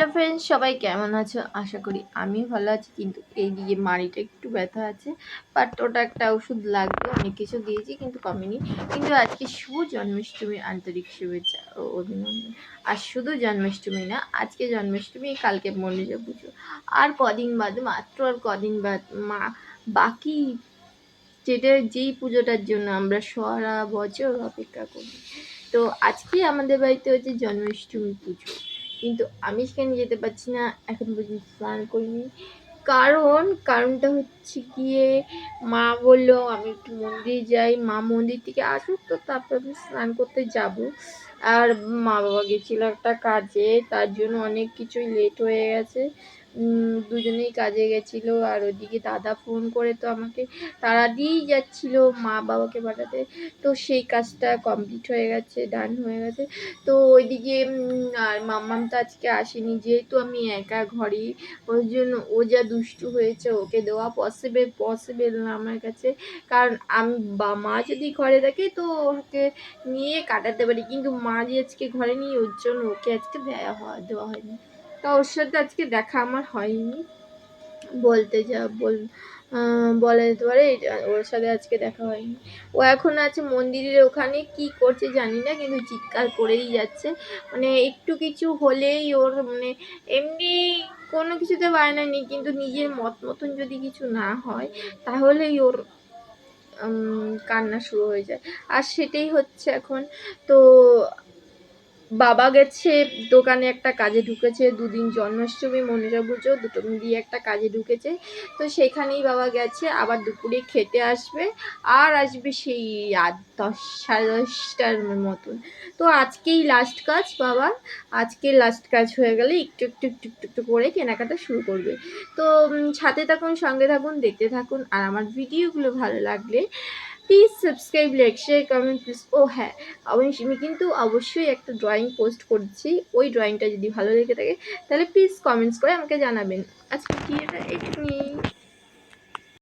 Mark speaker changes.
Speaker 1: Hello friends, সবাই কেমন আছো? আশা করি আমি ভালো আছি। কিন্তু এই দিকে মাড়িটা একটু ব্যথা আছে, বাট ওটা একটা ওষুধ লাগবে, অনেক কিছু দিয়েছি কিন্তু কমেনি। কিন্তু আজকে শুভ জন্মাষ্টমী, আন্তরিক শুভেচ্ছা ও অভিনন্দন। আর শুধু জন্মাষ্টমী না, আজকে জন্মাষ্টমী, কালকে মন্দিরে পুজো, আর কদিন বাদ, মাত্র আর কদিন বাদ বাকি যেই পুজোটার জন্য আমরা সারা বছর অপেক্ষা করি। তো আজকে আমাদের বাড়িতে হচ্ছে জন্মাষ্টমী পুজো, কিন্তু আমি সেখানে যেতে পারছি না, এখন পর্যন্ত স্নান করিনি। কারণটা হচ্ছে গিয়ে, মা বললো আমি একটু মন্দির যাই, মা মন্দির থেকে আসুক, তো তারপর আমি স্নান করতে যাব। আর মা বাবা গেছিলো একটা কাজে, তার জন্য অনেক কিছুই লেট হয়ে গেছে। দুজনেই কাজে গেছিলো, আর ওদিকে দাদা ফোন করে তো আমাকে তাড়া দিয়েই যাচ্ছিল মা বাবাকে পাঠাতে। তো সেই কাজটা কমপ্লিট হয়ে গেছে, ডান হয়ে গেছে। তো ওইদিকে আর মাম্মাম তো আজকে আসেনি, যেহেতু আমি একা ঘরে, ওই জন্য ও যা দুষ্টু হয়েছে, ওকে দেওয়া পসিবল না আমার কাছে। কারণ মা যদি ঘরে থাকে তো ওকে নিয়ে কাটাতে পারি, কিন্তু মা যে আজকে ঘরে নেই, ওর জন্য ওকে আজকে দেওয়া হয়নি। তা ওর সাথে আজকে দেখা আমার হয়নি, বলতে বলা যেতে পারে ওর সাথে আজকে দেখা হয়নি। ও এখন আছে মন্দিরের ওখানে, কি করছে জানি না, কিন্তু চিৎকার করেই যাচ্ছে। মানে একটু কিছু হলেই ওর মানে এমনি কোনো কিছুতে বায়না নেই, কিন্তু নিজের মতন যদি কিছু না হয় তাহলেই ওর কান্না শুরু হয়ে যায়। আর সেটাই হচ্ছে এখন। তো বাবা গেছে দোকানে, একটা কাজে ঢুকেছে, দুদিন জন্মাষ্টমী মনসা পুজো দুটো মিলিয়ে একটা কাজে ঢুকেছে। তো সেখানেই বাবা গেছে, আবার দুপুরে খেতে আসবে, আর আসবে সেই রাত 10, 10:30টার মতন। তো আজকেই লাস্ট কাজ বাবার, আজকে লাস্ট কাজ হয়ে গেলে একটু একটু একটু একটু একটু করে কেনাকাটা শুরু করবে। তো সাথে থাকুন, সঙ্গে থাকুন, দেখতে থাকুন। আর আমার ভিডিওগুলো ভালো লাগলে please subscribe, like, share, comment please. ও হ্যাঁ, আমি কিন্তু অবশ্যই একটা ড্রয়িং পোস্ট করছি, ওই ড্রয়িংটা যদি ভালো লেগে থাকে তাহলে প্লিজ কমেন্টস করে আমাকে জানাবেন। আজকে কি এটা একটু